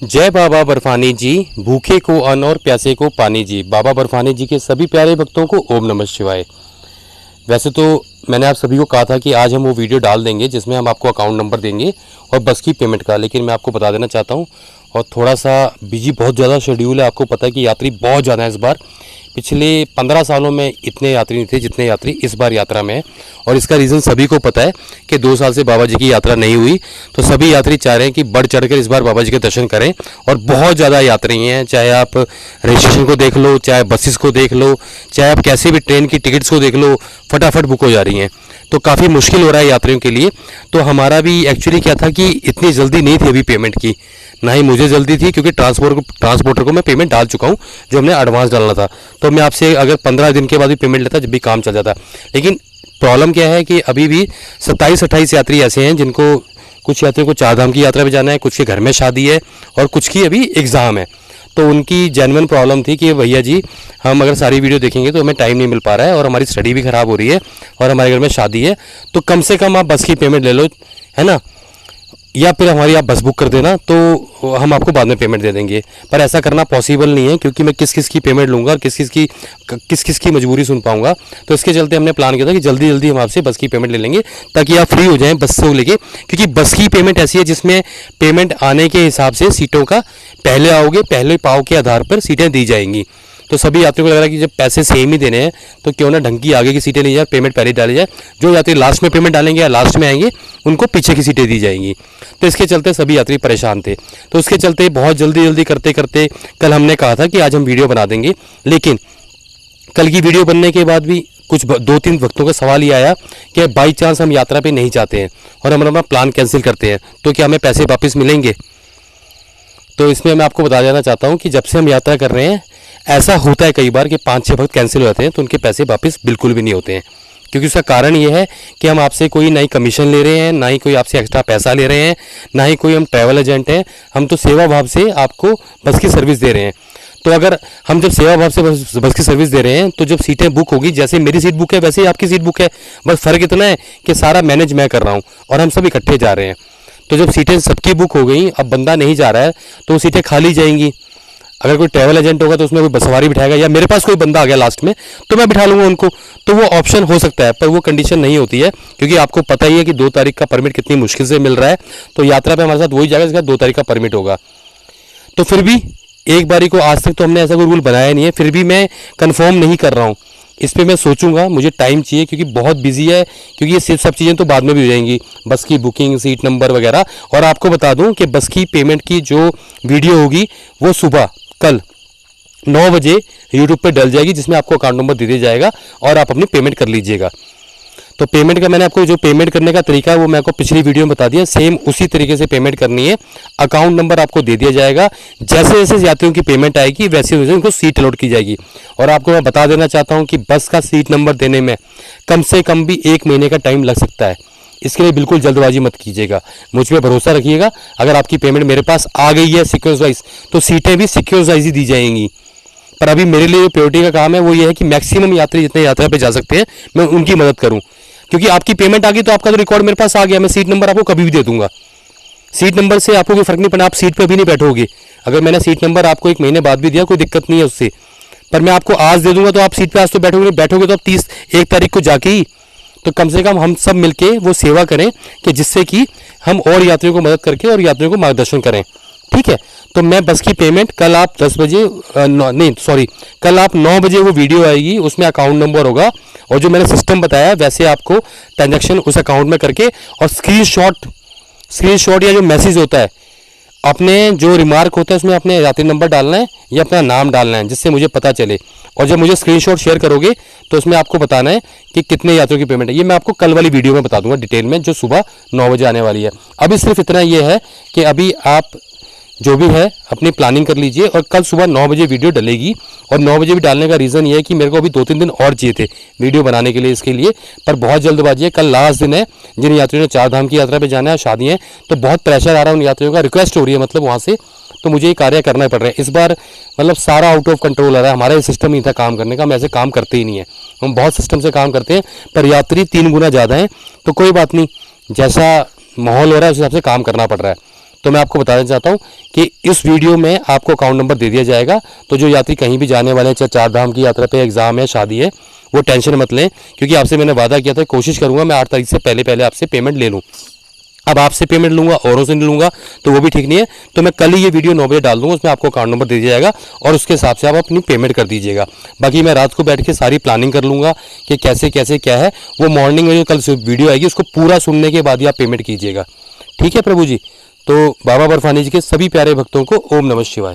जय बाबा बर्फानी जी, भूखे को अन्न और प्यासे को पानी जी। बाबा बर्फानी जी के सभी प्यारे भक्तों को ओम नमः शिवाय। वैसे तो मैंने आप सभी को कहा था कि आज हम वो वीडियो डाल देंगे जिसमें हम आपको अकाउंट नंबर देंगे और बस की पेमेंट का, लेकिन मैं आपको बता देना चाहता हूँ और थोड़ा सा बिजी बहुत ज़्यादा शेड्यूल है। आपको पता है कि यात्री बहुत ज़्यादा है इस बार। पिछले 15 सालों में इतने यात्री नहीं थे जितने यात्री इस बार यात्रा में हैं, और इसका रीज़न सभी को पता है कि 2 साल से बाबा जी की यात्रा नहीं हुई। तो सभी यात्री चाह रहे हैं कि बढ़ चढ़कर इस बार बाबा जी के दर्शन करें, और बहुत ज़्यादा यात्री हैं। चाहे आप रजिस्ट्रेशन को देख लो, चाहे बसेस को देख लो, चाहे आप कैसे भी ट्रेन की टिकट्स को देख लो, फटाफट बुक हो जा रही हैं। तो काफ़ी मुश्किल हो रहा है यात्रियों के लिए। तो हमारा भी एक्चुअली क्या था कि इतनी जल्दी नहीं थी अभी पेमेंट की, ना ही मुझे जल्दी थी, क्योंकि ट्रांसपोर्टर को मैं पेमेंट डाल चुका हूँ जो हमने एडवांस डालना था। तो मैं आपसे अगर 15 दिन के बाद भी पेमेंट लेता जब भी काम चल जाता। लेकिन प्रॉब्लम क्या है कि अभी भी 27-28 यात्री ऐसे हैं जिनको, कुछ यात्रियों को 4 धाम की यात्रा पे जाना है, कुछ के घर में शादी है और कुछ की अभी एग्ज़ाम है। तो उनकी जेन्युइन प्रॉब्लम थी कि भैया जी हम अगर सारी वीडियो देखेंगे तो हमें टाइम नहीं मिल पा रहा है और हमारी स्टडी भी ख़राब हो रही है और हमारे घर में शादी है, तो कम से कम आप बस की पेमेंट ले लो, है ना, या फिर हमारी आप बस बुक कर देना तो हम आपको बाद में पेमेंट दे देंगे। पर ऐसा करना पॉसिबल नहीं है, क्योंकि मैं किस किस की पेमेंट लूँगा और किस किस की मजबूरी सुन पाऊँगा। तो इसके चलते हमने प्लान किया था कि जल्दी जल्दी हम आपसे बस की पेमेंट ले लेंगे ताकि आप फ्री हो जाएं बस से लेके। क्योंकि बस की पेमेंट ऐसी है जिसमें पेमेंट आने के हिसाब से सीटों का पहले आओगे पहले पाव के आधार पर सीटें दी जाएंगी। तो सभी यात्रियों को लग रहा है कि जब पैसे सेम ही देने हैं तो क्यों ना ढंग की आगे की सीटें ली जाए, पेमेंट पहले डाली जाए। जो यात्री लास्ट में पेमेंट डालेंगे या लास्ट में आएंगे उनको पीछे की सीटें दी जाएंगी। तो इसके चलते सभी यात्री परेशान थे। तो इसके चलते बहुत जल्दी जल्दी करते करते कल हमने कहा था कि आज हम वीडियो बना देंगे, लेकिन कल की वीडियो बनने के बाद भी कुछ 2-3 वक्तों का सवाल ये आया कि बाई चांस हम यात्रा पे नहीं जाते हैं और हम अपना प्लान कैंसिल करते हैं तो क्या हमें पैसे वापस मिलेंगे। तो इसमें मैं आपको बता देना चाहता हूँ कि जब से हम यात्रा कर रहे हैं ऐसा होता है कई बार कि 5-6 वक्त कैंसिल हो जाते हैं तो उनके पैसे वापस बिल्कुल भी नहीं होते हैं। क्योंकि उसका कारण ये है कि हम आपसे कोई ना ही कमीशन ले रहे हैं, ना ही कोई आपसे एक्स्ट्रा पैसा ले रहे हैं, ना ही कोई हम ट्रैवल एजेंट हैं। हम तो सेवा भाव से आपको बस की सर्विस दे रहे हैं। तो अगर हम जब सेवा भाव से बस की सर्विस दे रहे हैं तो जब सीटें बुक होगी, जैसे मेरी सीट बुक है वैसे ही आपकी सीट बुक है, बस फ़र्क इतना है कि सारा मैनेज मैं कर रहा हूँ और हम सब इकट्ठे जा रहे हैं। तो जब सीटें सबकी बुक हो गई, अब बंदा नहीं जा रहा है तो वो सीटें खाली जाएंगी। अगर कोई ट्रैवल एजेंट होगा तो उसमें कोई बस सवारी बिठाएगा, या मेरे पास कोई बंदा आ गया लास्ट में तो मैं बिठा लूँगा उनको। तो वो ऑप्शन हो सकता है, पर वो कंडीशन नहीं होती है, क्योंकि आपको पता ही है कि 2 तारीख का परमिट कितनी मुश्किल से मिल रहा है। तो यात्रा पे हमारे साथ वही जाएगा जिसका 2 तारीख का परमिट होगा। तो फिर भी एक बारी को आज तक तो हमने ऐसा कोई रूल बनाया नहीं है, फिर भी मैं कन्फर्म नहीं कर रहा हूँ। इस पर मैं सोचूंगा, मुझे टाइम चाहिए क्योंकि बहुत बिजी है। क्योंकि ये सब चीज़ें तो बाद में भी हो जाएंगी, बस की बुकिंग, सीट नंबर वगैरह। और आपको बता दूं कि बस की पेमेंट की जो वीडियो होगी वो सुबह कल 9 बजे यूट्यूब पे डल जाएगी, जिसमें आपको अकाउंट नंबर दे दिया जाएगा और आप अपनी पेमेंट कर लीजिएगा। तो पेमेंट का मैंने आपको जो पेमेंट करने का तरीका है वो मैं आपको पिछली वीडियो में बता दिया, सेम उसी तरीके से पेमेंट करनी है। अकाउंट नंबर आपको दे दिया जाएगा, जैसे जैसे यात्रियों की पेमेंट आएगी वैसे वैसे उनको सीट अलॉट की जाएगी। और आपको मैं बता देना चाहता हूँ कि बस का सीट नंबर देने में कम से कम भी 1 महीने का टाइम लग सकता है। इसके लिए बिल्कुल जल्दबाजी मत कीजिएगा, मुझ पर भरोसा रखिएगा। अगर आपकी पेमेंट मेरे पास आ गई है सिक्योर वाइज तो सीटें भी सिक्योर वाइज ही दी जाएंगी। पर अभी मेरे लिए जो प्रायोरिटी का काम है वो ये है कि मैक्सिमम यात्री जितने यात्रा पे जा सकते हैं मैं उनकी मदद करूं। क्योंकि आपकी पेमेंट आ गई तो आपका तो रिकॉर्ड मेरे पास आ गया, मैं सीट नंबर आपको कभी भी दे दूंगा। सीट नंबर से आपको कोई फर्क नहीं पड़ना, आप सीट पे भी नहीं बैठोगे। अगर मैंने सीट नंबर आपको 1 महीने बाद भी दिया कोई दिक्कत नहीं है उससे, पर मैं आपको आज दे दूंगा तो आप सीट पे आज तो बैठोगे तो आप 1 तारीख को जाके ही। तो कम से कम हम सब मिलके वो सेवा करें कि जिससे कि हम और यात्रियों को मदद करके और यात्रियों को मार्गदर्शन करें, ठीक है। तो मैं बस की पेमेंट कल आप 10 बजे कल आप 9 बजे वो वीडियो आएगी, उसमें अकाउंट नंबर होगा और जो मैंने सिस्टम बताया वैसे आपको ट्रांजैक्शन उस अकाउंट में करके और स्क्रीनशॉट या जो मैसेज होता है, अपने जो रिमार्क होता है उसमें अपने यात्री नंबर डालना है या अपना नाम डालना है, जिससे मुझे पता चले। और जब मुझे स्क्रीनशॉट शेयर करोगे तो उसमें आपको बताना है कि कितने यात्रियों की पेमेंट है। ये मैं आपको कल वाली वीडियो में बता दूंगा डिटेल में, जो सुबह 9 बजे आने वाली है। अभी सिर्फ इतना ये है कि अभी आप जो भी है अपनी प्लानिंग कर लीजिए और कल सुबह 9 बजे वीडियो डलेगी। और 9 बजे भी डालने का रीज़न ये है कि मेरे को अभी 2-3 दिन और चाहिए थे वीडियो बनाने के लिए, इसके लिए। पर बहुत जल्दबाजी है, कल लास्ट दिन है। जिन यात्रियों ने 4 धाम की यात्रा पे जाना है, शादी है, तो बहुत प्रेशर आ रहा है उन यात्रियों का, रिक्वेस्ट हो रही है मतलब वहाँ से। तो मुझे ये कार्य करना पड़ रहा है इस बार। मतलब सारा आउट ऑफ कंट्रोल आ रहा है, हमारा सिस्टम नहीं था काम करने का, हम ऐसे काम करते ही नहीं है। हम बहुत सिस्टम से काम करते हैं पर यात्री 3 गुना ज़्यादा हैं। तो कोई बात नहीं, जैसा माहौल हो रहा है उस हिसाब से काम करना पड़ रहा है। तो मैं आपको बताना चाहता हूँ कि इस वीडियो में आपको अकाउंट नंबर दे दिया जाएगा। तो जो यात्री कहीं भी जाने वाले हैं, चाहे 4 धाम की यात्रा पे, एग्जाम है, शादी है, वो टेंशन मत लें, क्योंकि आपसे मैंने वादा किया था, कोशिश करूंगा मैं 8 तारीख से पहले आपसे पेमेंट ले लूँ। अब आपसे पेमेंट लूंगा, औरों से नहीं लूंगा, तो वो भी ठीक नहीं है। तो मैं कल ही ये वीडियो 9 बजे डाल दूंगा, उसमें आपको अकाउंट नंबर दे दिया जाएगा और उसके हिसाब से आप अपनी पेमेंट कर दीजिएगा। बाकी मैं रात को बैठ के सारी प्लानिंग कर लूंगा कि कैसे कैसे क्या है। वो मॉर्निंग में जो कल वीडियो आएगी उसको पूरा सुनने के बाद ही आप पेमेंट कीजिएगा। ठीक है प्रभु जी। तो बाबा बर्फानी जी के सभी प्यारे भक्तों को ओम नमः शिवाय।